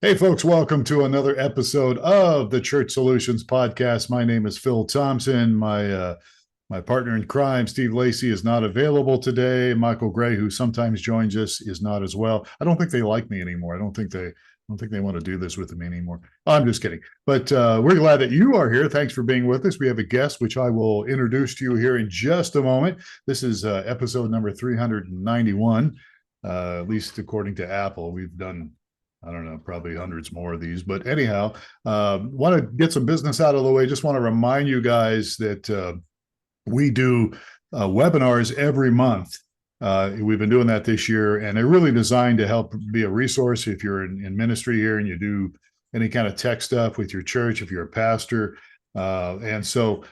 Hey, folks, welcome to another episode of the Church Solutions Podcast. My name is Phil Thompson. My partner in crime, Steve Lacy, is not available today. Michael Gray, who sometimes joins us, is not as well. I don't think they like me anymore. I don't think they want to do this with me anymore. I'm just kidding. But we're glad that you are here. Thanks for being with us. We have a guest, which I will introduce to you here in just a moment. This is episode number 391, at least according to Apple. We've done, I don't know, probably hundreds more of these. But anyhow, want to get some business out of the way. Just want to remind you guys that we do webinars every month. We've been doing that this year, and they're really designed to help be a resource if you're in ministry here and you do any kind of tech stuff with your church, if you're a pastor. And so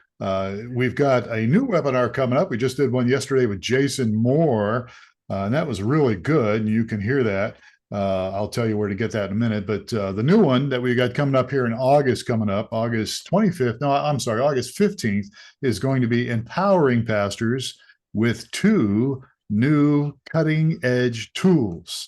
we've got a new webinar coming up. We just did one yesterday with Jason Moore, and that was really good. And you can hear that. I'll tell you where to get that in a minute. But the new one that we got coming up here in August, August 25th, no, I'm sorry, August 15th, is going to be empowering pastors with two new cutting edge tools.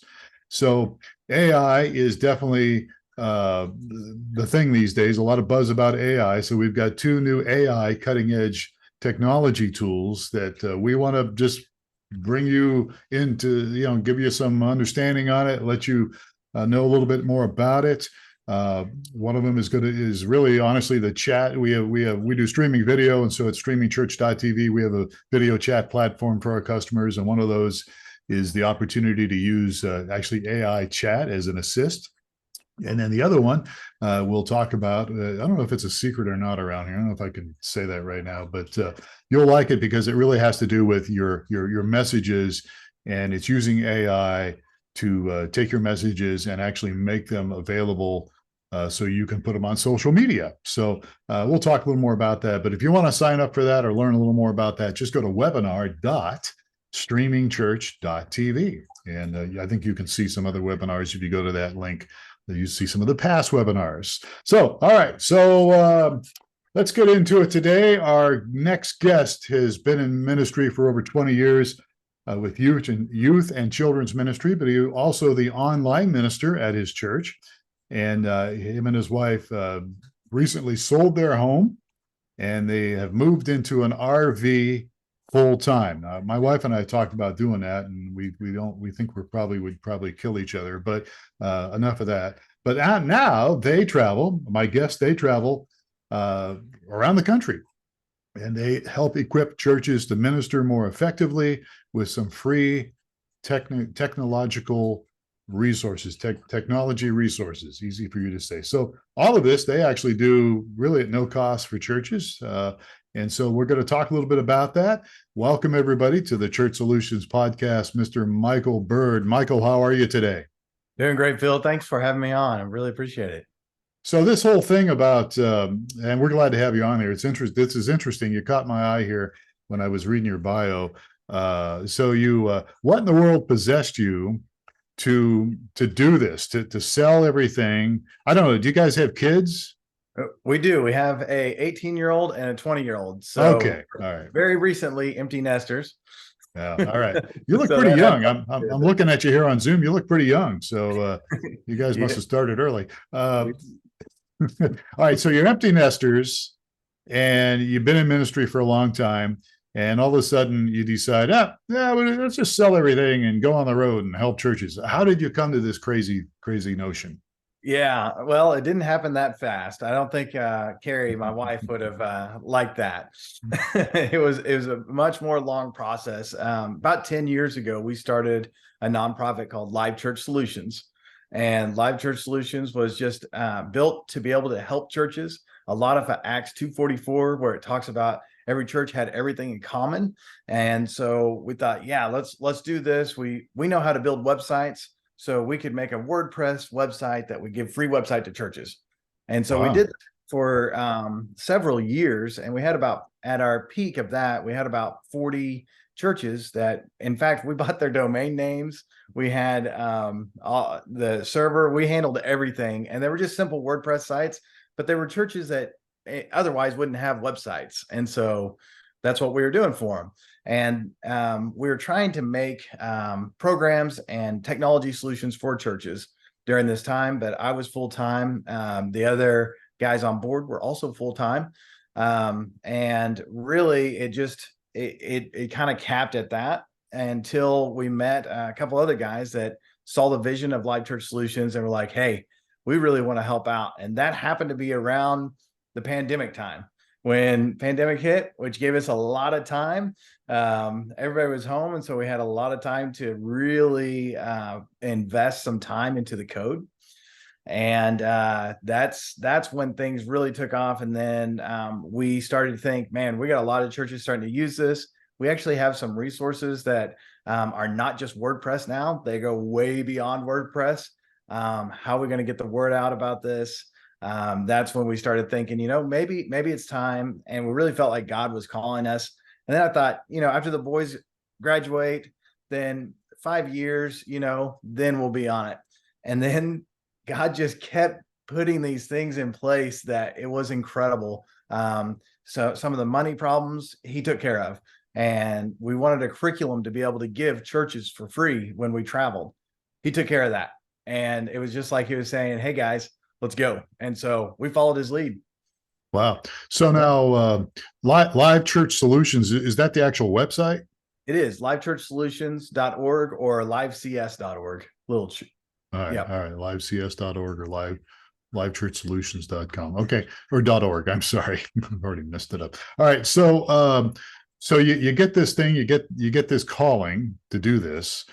So AI is definitely the thing these days, a lot of buzz about AI. So we've got two new AI cutting edge technology tools that we want to just bring you into, give you some understanding on it, let you know a little bit more about it. One of them is really honestly the chat. We do streaming video, and so it's streamingchurch.tv. We have a video chat platform for our customers, and one of those is the opportunity to use actually AI chat as an assist. And then the other one we'll talk about, I don't know if it's a secret or not around here. I don't know if I can say that right now, but you'll like it because it really has to do with your messages, and it's using AI to take your messages and actually make them available so you can put them on social media. So we'll talk a little more about that. But if you want to sign up for that or learn a little more about that, just go to webinar.streamingchurch.tv. And I think you can see some other webinars if you go to that link. You see some of the past webinars. So, all right. So let's get into it today. Our next guest has been in ministry for over 20 years with youth and children's ministry, but he also the online minister at his church. And him and his wife recently sold their home, and they have moved into an RV full time. My wife and I talked about doing that, and we think would probably kill each other. But enough of that. But now they travel. My guests, they travel around the country, and they help equip churches to minister more effectively with some free technological resources, technology resources, easy for you to say. So all of this, they actually do really at no cost for churches. And so we're going to talk a little bit about that. Welcome, everybody, to the Church Solutions Podcast, Mr. Micheal Byrd. Michael, how are you today? Doing great, Phil. Thanks for having me on. I really appreciate it. So this whole thing about, and we're glad to have you on here. This is interesting. You caught my eye here when I was reading your bio. What in the world possessed you to do this, to sell everything? I don't know. Do you guys have kids? We do. We have a 18-year-old and a 20-year-old. So okay, all right. Very recently empty nesters. Yeah, all right. You look pretty young. I'm looking at you here on Zoom. You look pretty young. So you guys must have started early. All right. So you're empty nesters, and you've been in ministry for a long time, and all of a sudden you decide, let's just sell everything and go on the road and help churches. How did you come to this crazy notion? Yeah, well, it didn't happen that fast. I don't think Carrie, my wife, would have liked that. It was a much more long process. About 10 years ago, we started a nonprofit called Live Church Solutions. And Live Church Solutions was just built to be able to help churches. A lot of Acts 2:44, where it talks about every church had everything in common. And so we thought, let's do this. We know how to build websites. So we could make a WordPress website that would give free website to churches. And so we did that for several years. And we had at our peak of that, we had about 40 churches that, in fact, we bought their domain names. We had the server, we handled everything. And they were just simple WordPress sites, but there were churches that otherwise wouldn't have websites. And so that's what we were doing for them. And we were trying to make programs and technology solutions for churches. during this time, but I was full time. The other guys on board were also full time. And really it kind of capped at that until we met a couple other guys that saw the vision of Life Church Solutions and were like, hey, we really want to help out. And that happened to be around the pandemic time when pandemic hit, which gave us a lot of time. Everybody was home. And so we had a lot of time to really invest some time into the code. And that's when things really took off. And then we started to think, man, we got a lot of churches starting to use this. We actually have some resources that are not just WordPress now. They go way beyond WordPress. How are we going to get the word out about this? That's when we started thinking, maybe it's time. And we really felt like God was calling us. And then I thought, after the boys graduate, then 5 years, then we'll be on it. And then God just kept putting these things in place that it was incredible. So some of the money problems he took care of. And we wanted a curriculum to be able to give churches for free when we traveled. He took care of that. And it was just like he was saying, hey, guys, let's go. And so we followed his lead. Wow. So now Live Church Solutions, is that the actual website? It is livechurchsolutions.org or livecs.org. All right. All right. Livecs.org or livechurchsolutions.com. Okay. Or .org. I'm sorry. I've already messed it up. All right. So, so you get this thing, you get this calling to do this,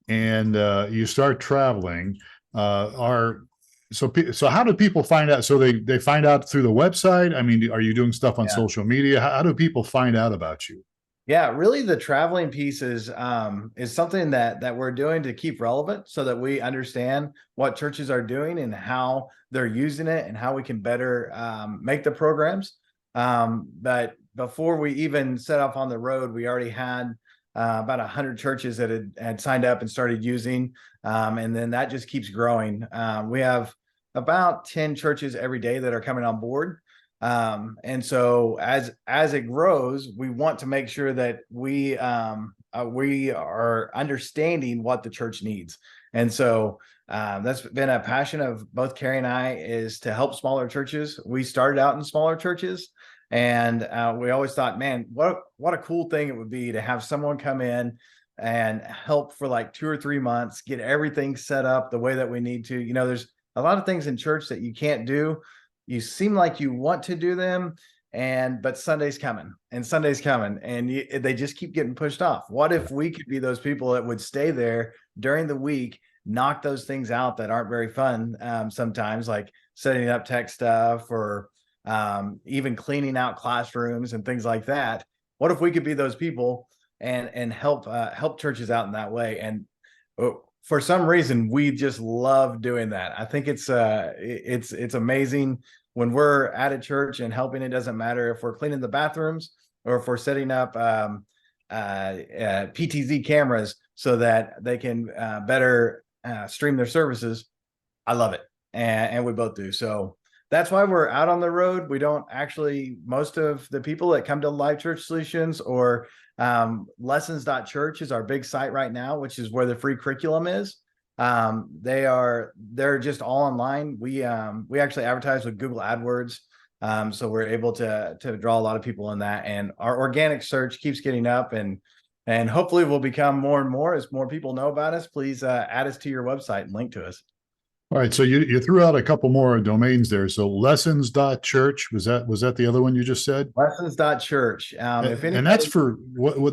and you start traveling. So how do people find out? So they find out through the website? I mean, are you doing stuff on social media? How do people find out about you? Yeah, really the traveling piece is something that we're doing to keep relevant so that we understand what churches are doing and how they're using it and how we can better make the programs. But before we even set off on the road, we already had about 100 churches that had signed up and started using. And then that just keeps growing. We have about 10 churches every day that are coming on board. And so as it grows, we want to make sure that we are understanding what the church needs. And so that's been a passion of both Carrie and I, is to help smaller churches. We started out in smaller churches, and we always thought, man, what a cool thing it would be to have someone come in and help for like 2 or 3 months, get everything set up the way that we need to. There's a lot of things in church that you can't do. You seem like you want to do them, but Sunday's coming and they just keep getting pushed off. What if we could be those people that would stay there during the week, knock those things out that aren't very fun sometimes, like setting up tech stuff or even cleaning out classrooms and things like that? What if we could be those people and help churches out in that way? And for some reason, we just love doing that. I think it's amazing when we're at a church and helping. It doesn't matter if we're cleaning the bathrooms or if we're setting up PTZ cameras so that they can better stream their services. I love it, and we both do. So that's why we're out on the road. We don't actually, most of the people that come to Live Church Solutions or lessons.church is our big site right now, which is where the free curriculum is. They're just all online. We actually advertise with Google AdWords. So we're able to draw a lot of people in that, and our organic search keeps getting up, and hopefully we'll become more and more as more people know about us. Please add us to your website and link to us. All right. So you threw out a couple more domains there. So lessons.church, was that the other one you just said? Lessons.church. And that's for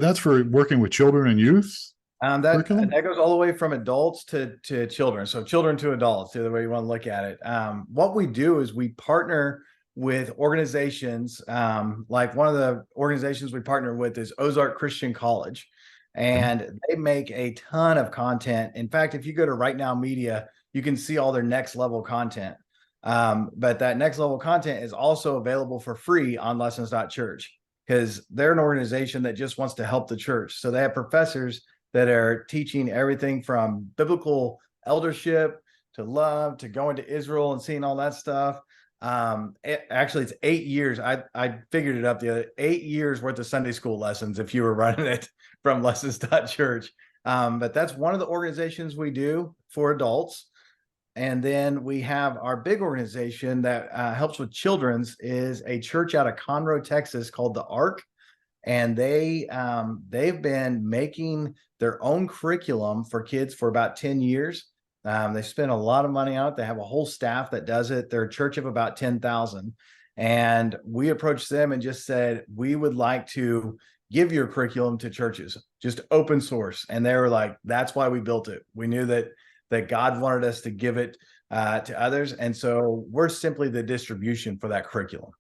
that's for working with children and youth? That goes all the way from adults to children. So children to adults, the other way you want to look at it. What we do is we partner with organizations. Like one of the organizations we partner with is Ozark Christian College, and they make a ton of content. In fact, if you go to Right Now Media, you can see all their next level content. But that next level content is also available for free on lessons.church, because they're an organization that just wants to help the church. So they have professors that are teaching everything from biblical eldership to love to going to Israel and seeing all that stuff. Actually, it's 8 years. I figured it up the other 8 years worth of Sunday school lessons if you were running it from lessons.church. But that's one of the organizations we do for adults. And then we have our big organization that helps with children's is a church out of Conroe, Texas called the Ark. And they've been making their own curriculum for kids for about 10 years. They spend a lot of money on it. They have a whole staff that does it. They're a church of about 10,000. And we approached them and just said, we would like to give your curriculum to churches, just open source. And they were like, that's why we built it. We knew that God wanted us to give it to others. And so we're simply the distribution for that curriculum.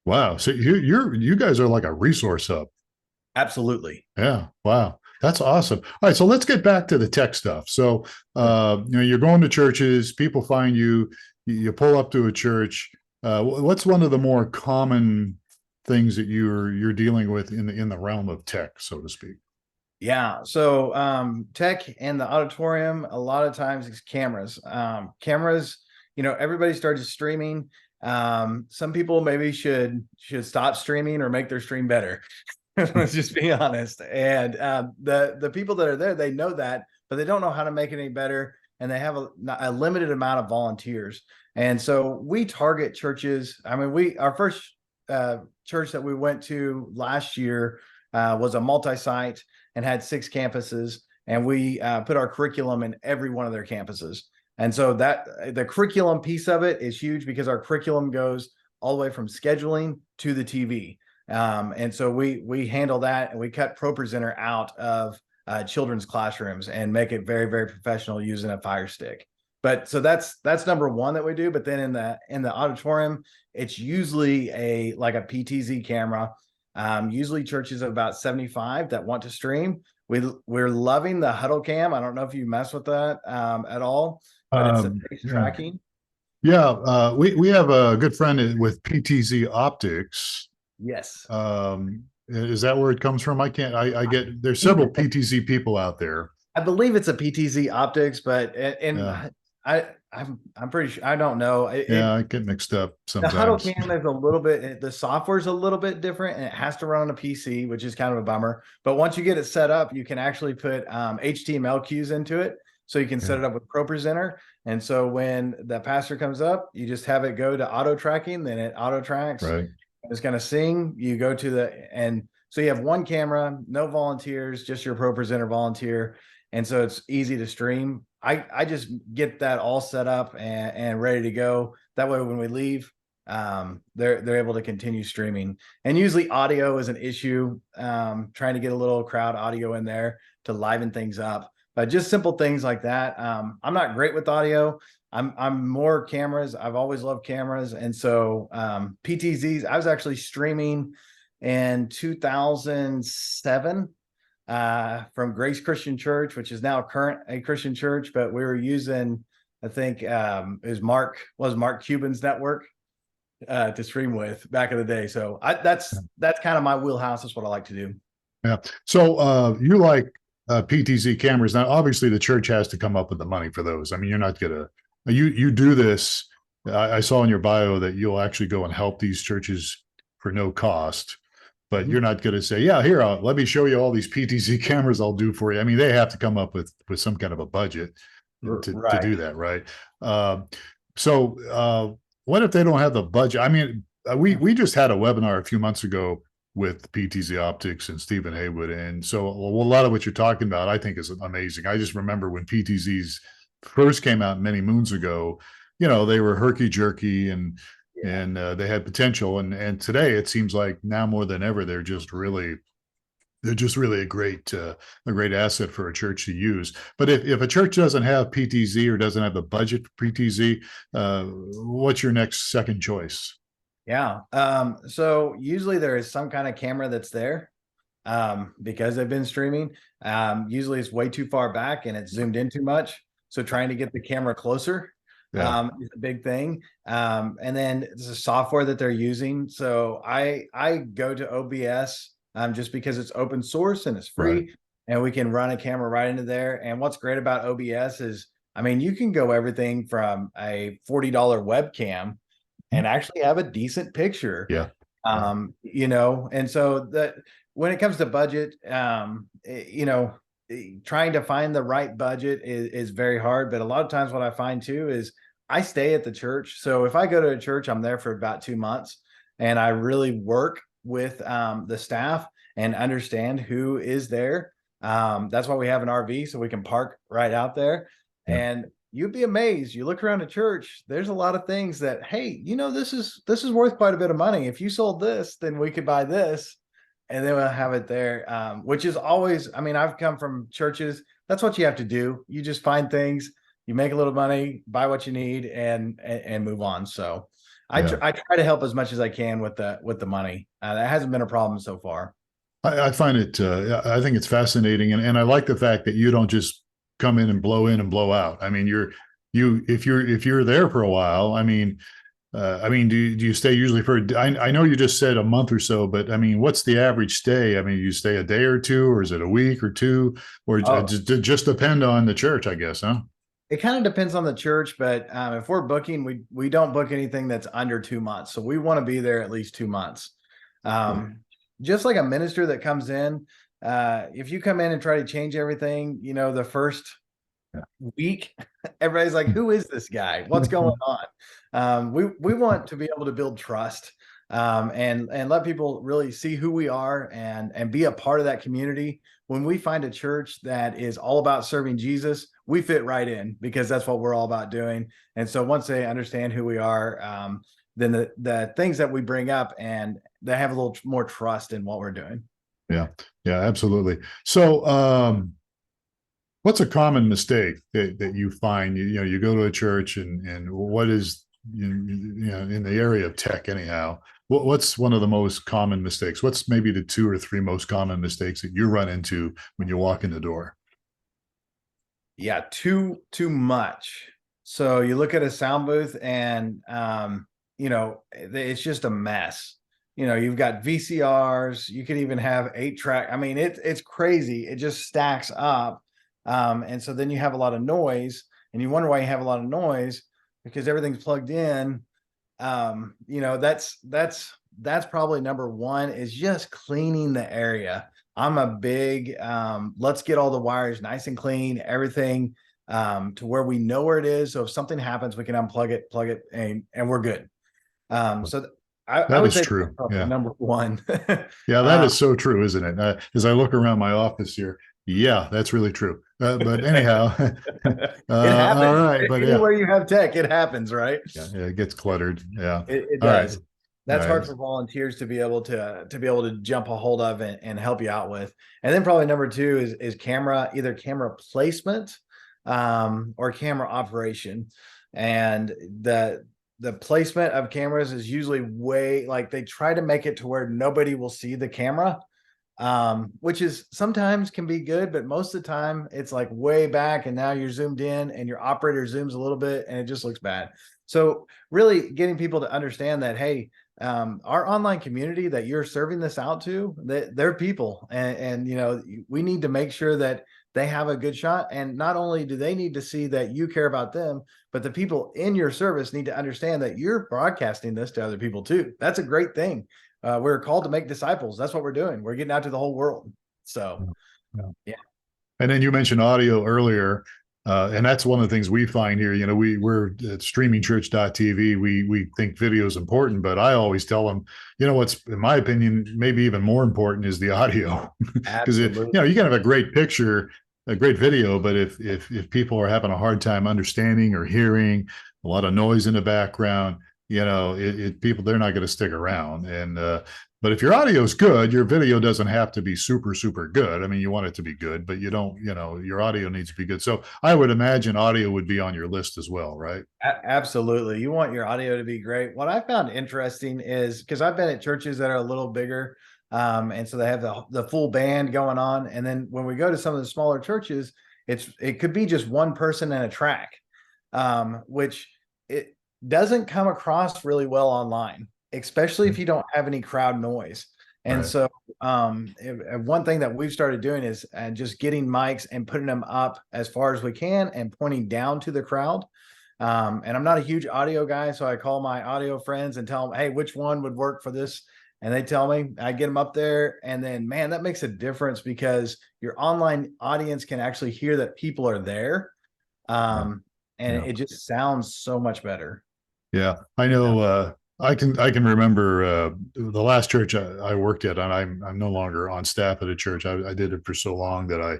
Wow. So you guys are like a resource hub. Absolutely. Yeah. Wow. That's awesome. All right. So let's get back to the tech stuff. So, you're going to churches, people find you, you pull up to a church. What's one of the more common things that you're dealing with in the realm of tech, so to speak? Yeah. So tech and the auditorium, a lot of times it's cameras. Cameras, everybody started streaming. Some people maybe should stop streaming or make their stream better. Let's just be honest. And the people that are there, they know that, but they don't know how to make it any better. And they have a limited amount of volunteers. And so we target churches. I mean, our first church that we went to last year was a multi-site and had 6 campuses. And we put our curriculum in every one of their campuses. And so that the curriculum piece of it is huge because our curriculum goes all the way from scheduling to the TV. And so we handle that, and we cut ProPresenter out of children's classrooms and make it very, very professional using a Fire Stick. But so that's number one that we do. But then in the auditorium, it's usually a PTZ camera. Usually churches of about 75 that want to stream. We're loving the Huddle Cam. I don't know if you mess with that at all, but it's a face tracking. Yeah, we have a good friend with PTZ Optics. Yes. Is that where it comes from? I get there's several PTZ people out there. I believe it's a PTZ Optics, but I'm pretty sure, I don't know. I get mixed up sometimes. The Huddle Cam is a little bit, the software's a little bit different, and it has to run on a PC, which is kind of a bummer. But once you get it set up, you can actually put HTML cues into it. So you can set it up with ProPresenter. And so when the pastor comes up, you just have it go to auto tracking, then it auto tracks. Right. It's going to sing. You go to and so you have one camera, no volunteers, just your ProPresenter volunteer. And so it's easy to stream. I just get that all set up and ready to go. That way, when we leave, they're able to continue streaming. And usually audio is an issue, trying to get a little crowd audio in there to liven things up. But just simple things like that. I'm not great with audio. I'm more cameras. I've always loved cameras. And so PTZs, I was actually streaming in 2007 from Grace Christian Church, which is now current a Christian church, but we were using, I think it was Mark Cuban's network to stream with back in the day. So that's kind of my wheelhouse. That's what I like to do. Yeah. So you like PTZ cameras. Now, obviously the church has to come up with the money for those. I mean, you're not gonna, you do this. I saw in your bio that you'll actually go and help these churches for no cost, but you're not going to say, yeah, here, let me show you all these PTZ cameras I'll do for you. I mean, they have to come up with some kind of a budget to do that. Right. So what if they don't have the budget? I mean, we just had a webinar a few months ago with PTZ Optics and Stephen Haywood. And so a lot of what you're talking about, I think, is amazing. I just remember when PTZs first came out many moons ago, they were herky-jerky and they had potential. And today it seems like now more than ever, they're just really a great asset for a church to use. But if a church doesn't have PTZ or doesn't have the budget for PTZ, what's your next second choice? Yeah. So usually there is some kind of camera that's there because they've been streaming. Usually it's way too far back and it's zoomed in too much. So trying to get the camera closer is a big thing. And then it's a software that they're using. So I go to OBS just because it's open source and it's free, and we can run a camera right into there. And what's great about OBS is, I mean, you can go everything from a $40 webcam and actually have a decent picture. Yeah. And so that when it comes to budget, trying to find the right budget is very hard. But a lot of times what I find too is I stay at the church. So if I go to a church, I'm there for about 2 months, and I really work with the staff and understand who is there. That's why we have an RV, so we can park right out there. Yeah. And you'd be amazed. You look around a church, there's a lot of things that, hey, this is worth quite a bit of money. If you sold this, then we could buy this, and then we'll have it there. Which is always, I mean, I've come from churches. That's what you have to do. You just find things, you make a little money, buy what you need, and move on. So I try to help as much as I can with the money. That hasn't been a problem so far. I find it, I think it's fascinating. And I like the fact that you don't just come in and blow out. I mean, if you're there for a while, I mean, do you stay usually for, I know you just said a month or so, but I mean, what's the average stay? I mean, you stay a day or two, or is it a week or two, or just depend on the church, I guess, huh? It kind of depends on the church, but if we're booking, we don't book anything that's under 2 months. So we want to be there at least 2 months. Just like a minister that comes in, if you come in and try to change everything, the first week, everybody's like, who is this guy? What's going on? We want to be able to build trust, and let people really see who we are and be a part of that community. When we find a church that is all about serving Jesus, we fit right in, because that's what we're all about doing. And so once they understand who we are, then the things that we bring up, and they have a little more trust in what we're doing. Yeah, absolutely. So, what's a common mistake that you find? You go to a church, and what is, in the area of tech anyhow, what's one of the most common mistakes? What's maybe the 2 or 3 most common mistakes that you run into when you walk in the door? Yeah, too much. So you look at a sound booth, and it's just a mess. You've got VCRs. You could even have 8-track. I mean, it's crazy. It just stacks up. And so then you have a lot of noise, and you wonder why you have a lot of noise, because everything's plugged in. That's probably number one, is just cleaning the area. I'm a big, let's get all the wires nice and clean, everything, to where we know where it is. So if something happens, we can unplug it, plug it, and we're good. So I would say true. Yeah. Number one. Yeah, that is so true, isn't it? As I look around my office here, yeah, that's really true. But anyhow, it happens. All right, but anywhere you have tech, it happens, right? Yeah, it gets cluttered. Yeah, it does. Right. That's hard for volunteers to be able to jump a hold of and help you out with. And then probably number two is either camera placement, or camera operation. And the placement of cameras is usually they try to make it to where nobody will see the camera, which is sometimes can be good, but most of the time it's like way back, and now you're zoomed in, and your operator zooms a little bit, and it just looks bad. So really getting people to understand that, hey, our online community that you're serving this out to, they're people, and we need to make sure that they have a good shot. And not only do they need to see that you care about them, but the people in your service need to understand that you're broadcasting this to other people too. That's a great thing. We're called to make disciples. That's what we're doing. We're getting out to the whole world. So, yeah. And then you mentioned audio earlier. And that's one of the things we find here. We're at streamingchurch.tv. We think video is important, but I always tell them, what's, in my opinion, maybe even more important is the audio. Because you can have a great picture, a great video, but if people are having a hard time understanding or hearing, a lot of noise in the background, people, they're not going to stick around. And but if your audio is good, your video doesn't have to be super, super good. I mean, you want it to be good, but you don't, your audio needs to be good. So I would imagine audio would be on your list as well, right? Absolutely. You want your audio to be great. What I found interesting is, because I've been at churches that are a little bigger, and so they have the full band going on. And then when we go to some of the smaller churches, it could be just one person and a track, which it doesn't come across really well online, especially if you don't have any crowd noise. And right. So one thing that we've started doing is just getting mics and putting them up as far as we can and pointing down to the crowd. And I'm not a huge audio guy, so I call my audio friends and tell them, hey, which one would work for this and they tell me, I get them up there, and then, man, that makes a difference because your online audience can actually hear that people are there. And Yeah. it just sounds so much better. Yeah, I know. I can remember the last church I worked at, and I'm no longer on staff at a church. I did it for so long that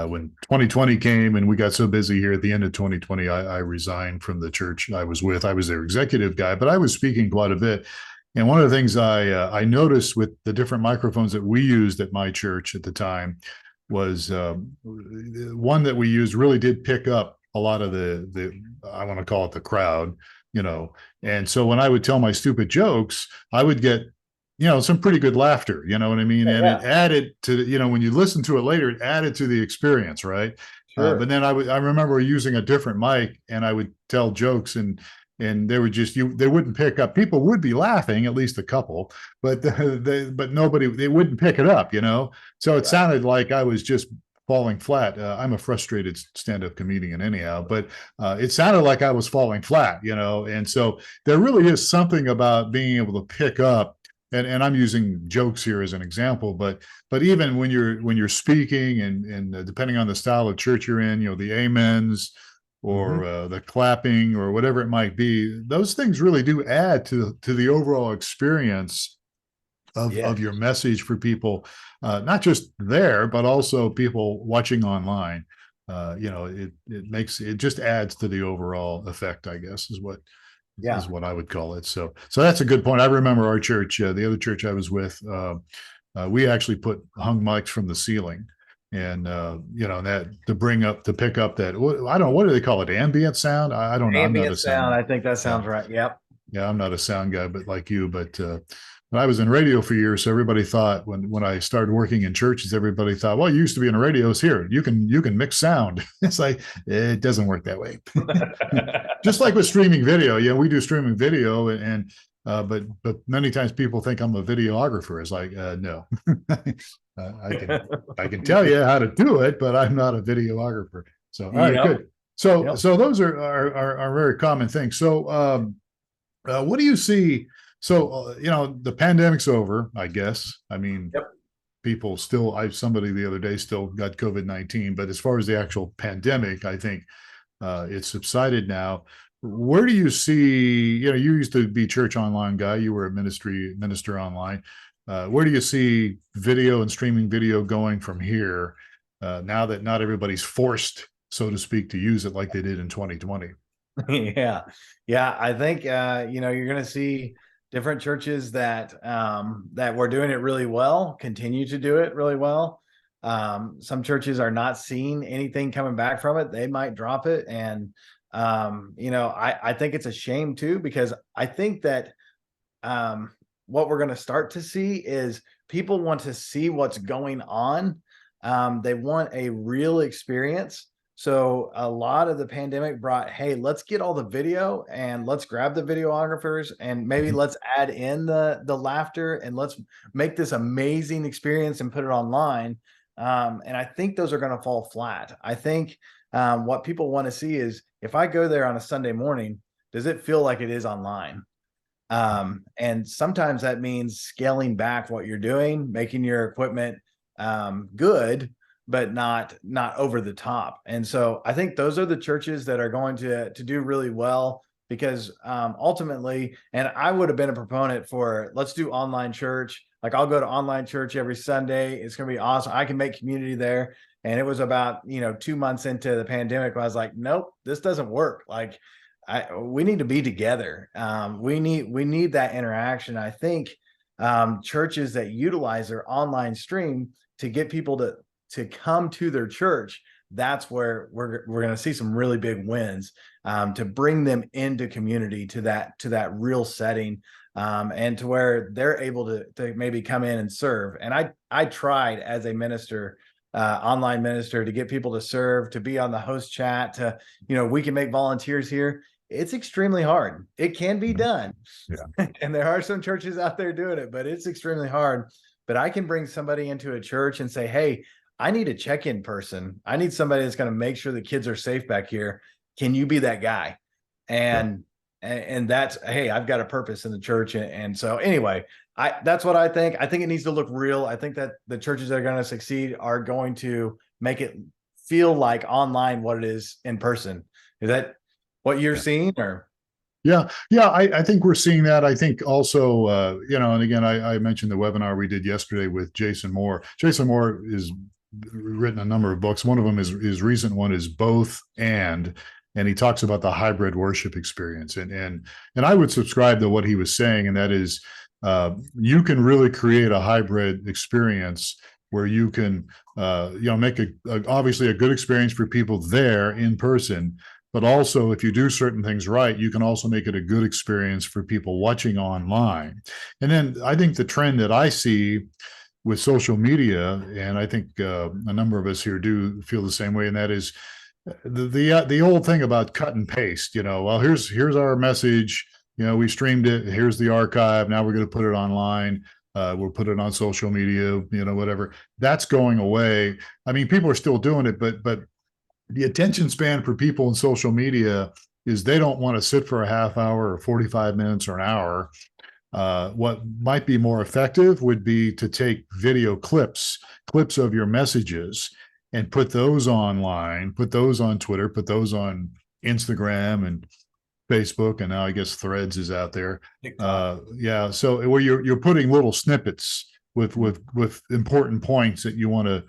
when 2020 came and we got so busy here at the end of 2020, I resigned from the church I was with. I was their executive guy, but I was speaking quite a bit. And one of the things I noticed with the different microphones that we used at my church at the time was one that we used really did pick up a lot of the I want to call it the crowd, you know. And so when I would tell my stupid jokes, I would get some pretty good laughter, you know what I mean? And Yeah, it added to, when you listen to it later, it added to the experience, right? But sure. then I remember using a different mic and I would tell jokes and they would they wouldn't pick up. People would be laughing, at least a couple, but they wouldn't pick it up, you know? So it Right. sounded like I was just falling flat. I'm a frustrated stand-up comedian anyhow, but it sounded like I was falling flat, you know? And so there really is something about being able to pick up, and I'm using jokes here as an example, but even when you're speaking and depending on the style of church you're in, the amens or Hmm. the clapping or whatever it might be, those things really do add to the overall experience Yeah. of your message for people, not just there, but also people watching online. It just adds to the overall effect, I guess, Yeah. is what I would call it. So that's a good point. I remember our church, the other church I was with, we actually hung mics from the ceiling, and that to pick up that, I don't know, what do they call it, ambient sound? I don't know. I'm not Ambient a sound. sound. I think that Yeah, sounds right. Yep. yeah, I'm not a sound guy, but like you, but I was in radio for years, so everybody thought when I started working in churches, everybody thought, well, you used to be in a radio. Here, you can mix sound. It's like it doesn't work that way. Just like with streaming video, yeah, we do streaming video, but many times people think I'm a videographer. It's like no, I can tell you how to do it, but I'm not a videographer. So all right, Yep. good. So Yep. so those are very common things. So what do you see? So, the pandemic's over, I guess. I mean, Yep. people still, somebody the other day still got COVID-19, but as far as the actual pandemic, I think it's subsided now. Where do you see, you used to be church online guy, you were a minister online. Where do you see video and streaming video going from here now that not everybody's forced, so to speak, to use it like they did in 2020? Yeah. Yeah. I think, you're going to see different churches that were doing it really well, continue to do it really well. Some churches are not seeing anything coming back from it. They might drop it. And, I think it's a shame too, because I think that, what we're going to start to see is people want to see what's going on. They want a real experience. So a lot of the pandemic brought, hey, let's get all the video and let's grab the videographers and maybe let's add in the laughter and let's make this amazing experience and put it online. And I think those are going to fall flat. I think what people want to see is, if I go there on a Sunday morning, does it feel like it is online? And sometimes that means scaling back what you're doing, making your equipment good, but not over the top. And so I think those are the churches that are going to do really well, because ultimately, and I would have been a proponent for, let's do online church. Like, I'll go to online church every Sunday. It's going to be awesome. I can make community there. And it was about 2 months into the pandemic, I was like, nope, this doesn't work. Like, we need to be together. We need that interaction. I think churches that utilize their online stream to get people to come to their church, that's where we're going to see some really big wins, to bring them into community, to that real setting, and to where they're able to maybe come in and serve. And I tried as a minister, online minister, to get people to serve, to be on the host chat, to we can make volunteers here. It's extremely hard. It can be done. Yeah. And there are some churches out there doing it, but it's extremely hard. But I can bring somebody into a church and say, hey, I need a check-in person. I need somebody that's going to make sure the kids are safe back here. Can you be that guy? Yeah. And and that's, hey, I've got a purpose in the church. And so anyway, that's what I think. I think it needs to look real. I think that the churches that are going to succeed are going to make it feel like online what it is in person. Is that what you're seeing? Or Yeah, I think we're seeing that. I think also, and again, I mentioned the webinar we did yesterday with Jason Moore. Jason Moore has written a number of books. One of them is his recent one is Both and he talks about the hybrid worship experience. And I would subscribe to what he was saying, and that is, you can really create a hybrid experience where you can, make obviously a good experience for people there in person. But also, if you do certain things right, you can also make it a good experience for people watching online. And then I think the trend that I see with social media, and I think a number of us here do feel the same way, and that is the old thing about cut and paste. Well, here's our message. We streamed it. Here's the archive. Now we're going to put it online. We'll put it on social media. Whatever. That's going away. I mean, people are still doing it, but the attention span for people in social media is they don't want to sit for a half hour or 45 minutes or an hour. What might be more effective would be to take video clips of your messages and put those online, put those on Twitter, put those on Instagram and Facebook, and now I guess Threads is out there. So where you're putting little snippets with important points that you want to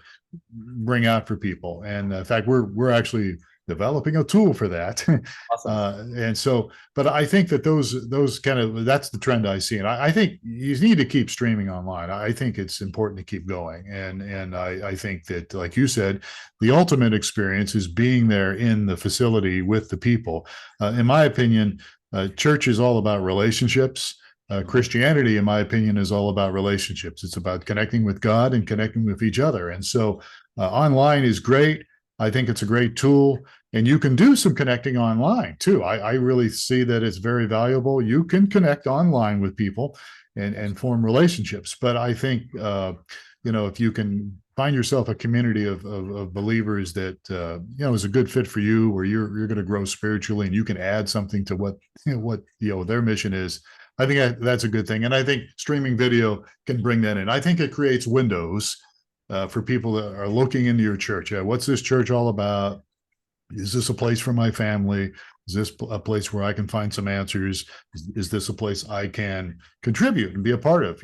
bring out for people. And in fact, we're actually developing a tool for that. Awesome. And so, but I think that those kind of, that's the trend I see. And I think you need to keep streaming online. I think it's important to keep going. And I think that, like you said, the ultimate experience is being there in the facility with the people. In my opinion, church is all about relationships. Christianity, in my opinion, is all about relationships. It's about connecting with God and connecting with each other. And so online is great. I think it's a great tool. And you can do some connecting online too. I really see that it's very valuable. You can connect online with people and form relationships. But I think, if you can find yourself a community of believers that, is a good fit for you, where you're going to grow spiritually and you can add something to what their mission is, I think that's a good thing. And I think streaming video can bring that in. I think it creates windows for people that are looking into your church. What's this church all about? Is this a place for my family? Is this a place where I can find some answers? Is this a place I can contribute and be a part of,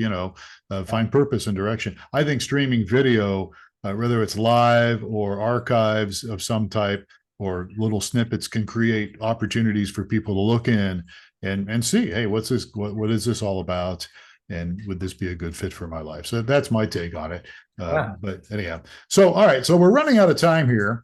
find purpose and direction? I think streaming video, whether it's live or archives of some type or little snippets, can create opportunities for people to look in and see, hey, what's this? What is this all about? And would this be a good fit for my life? So that's my take on it. But anyhow, so all right, so we're running out of time here.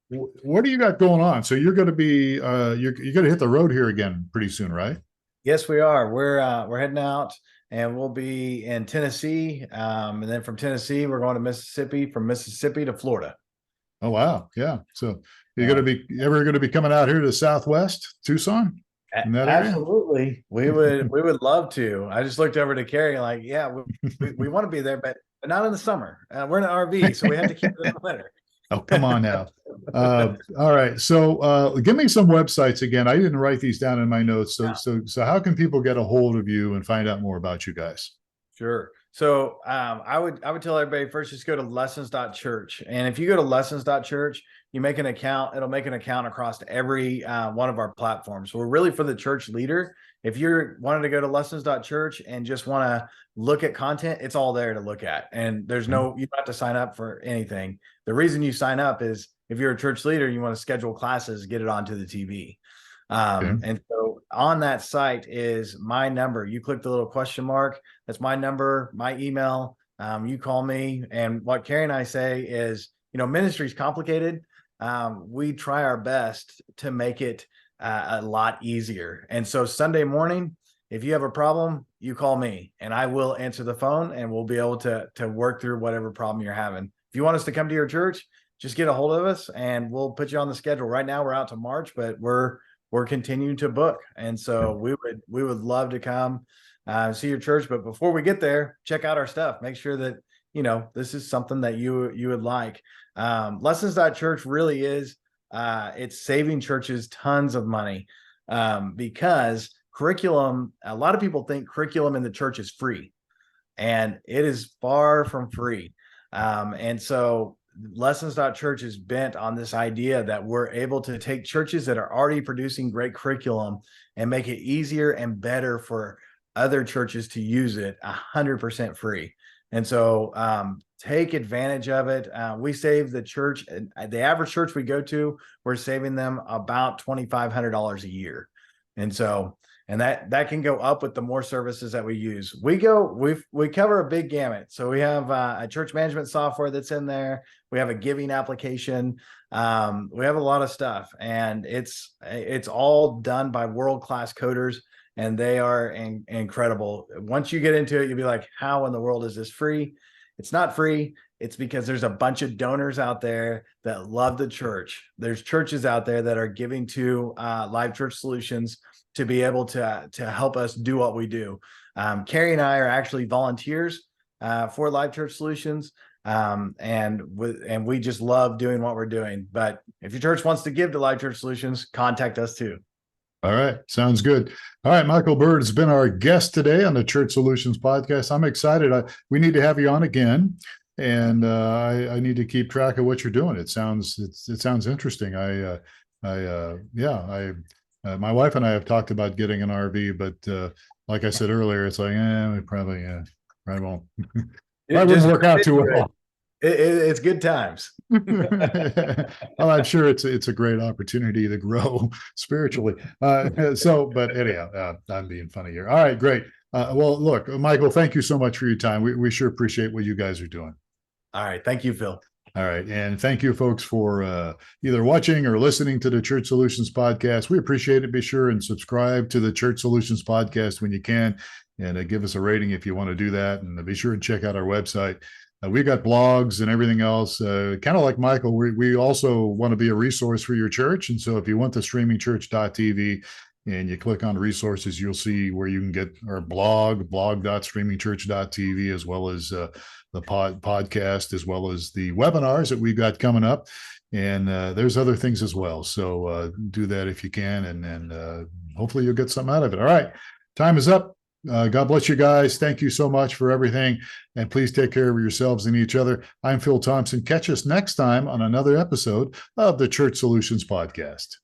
What do you got going on? So you're going to be you're going to hit the road here again pretty soon, right? Yes, we are. We're heading out, and we'll be in Tennessee, and then from Tennessee we're going to Mississippi. From Mississippi to Florida. Oh wow, yeah. So you're going to be coming out here to the Southwest, Tucson? In that Absolutely, we would love to. I just looked over to Carrie like, yeah, we want to be there, but not in the summer. We're in an RV, so we have to keep it in the winter. Oh, come on now. All right. So give me some websites again. I didn't write these down in my notes. So how can people get a hold of you and find out more about you guys? Sure. So I would tell everybody first, just go to lessons.church. And if you go to lessons.church, you make an account, it'll make an account across every one of our platforms. So we're really for the church leader. If you're wanting to go to lessons.church and just want to look at content, it's all there to look at. And there's you don't have to sign up for anything. The reason you sign up is if you're a church leader, you want to schedule classes, get it onto the TV. And so on that site is my number. You click the little question mark. That's my number, my email. You call me. And what Carrie and I say is, ministry is complicated. We try our best to make it a lot easier. And so Sunday morning, if you have a problem, you call me and I will answer the phone and we'll be able to work through whatever problem you're having. If you want us to come to your church, just get a hold of us and we'll put you on the schedule. Right now we're out to March, but we're continuing to book. And so we would love to come see your church. But before we get there, check out our stuff. Make sure that, this is something that you would like. Lessons.church really is, it's saving churches tons of money. because curriculum, a lot of people think curriculum in the church is free, and it is far from free. And so Lessons.Church is bent on this idea that we're able to take churches that are already producing great curriculum and make it easier and better for other churches to use it 100% free. And so take advantage of it. We save the church, the average church we go to, we're saving them about $2,500 a year. And so, and that can go up with the more services that we use. We cover a big gamut. So we have a church management software that's in there. We have a giving application. We have a lot of stuff, and it's all done by world-class coders, and they are incredible. Once you get into it, you'll be like, how in the world is this free? It's not free. It's because there's a bunch of donors out there that love the church. There's churches out there that are giving to Live Church Solutions to be able to help us do what we do. Carrie and I are actually volunteers for Live Church Solutions, and we just love doing what we're doing. But if your church wants to give to Live Church Solutions, contact us too. All right. Sounds good. All right. Micheal Byrd has been our guest today on the Church Solutions podcast. I'm excited. We need to have you on again. And I need to keep track of what you're doing. It sounds interesting. My wife and I have talked about getting an RV, but like I said earlier, it's like, we probably won't. Probably won't work out too well. It's good times. Well, I'm sure it's a great opportunity to grow spiritually. But anyhow, I'm being funny here. All right, great. Well, look, Micheal, thank you so much for your time. We sure appreciate what you guys are doing. All right. Thank you, Phil. All right. And thank you, folks, for either watching or listening to the Church Solutions podcast. We appreciate it. Be sure and subscribe to the Church Solutions podcast when you can, and give us a rating if you want to do that. And be sure and check out our website. We got blogs and everything else. Kind of like Micheal, we also want to be a resource for your church. And so if you went to streamingchurch.tv and you click on resources, you'll see where you can get our blog.streamingchurch.tv, as well as the podcast, as well as the webinars that we've got coming up. And there's other things as well. So do that if you can, and hopefully you'll get something out of it. All right. Time is up. God bless you guys. Thank you so much for everything. And please take care of yourselves and each other. I'm Phil Thompson. Catch us next time on another episode of the Church Solutions Podcast.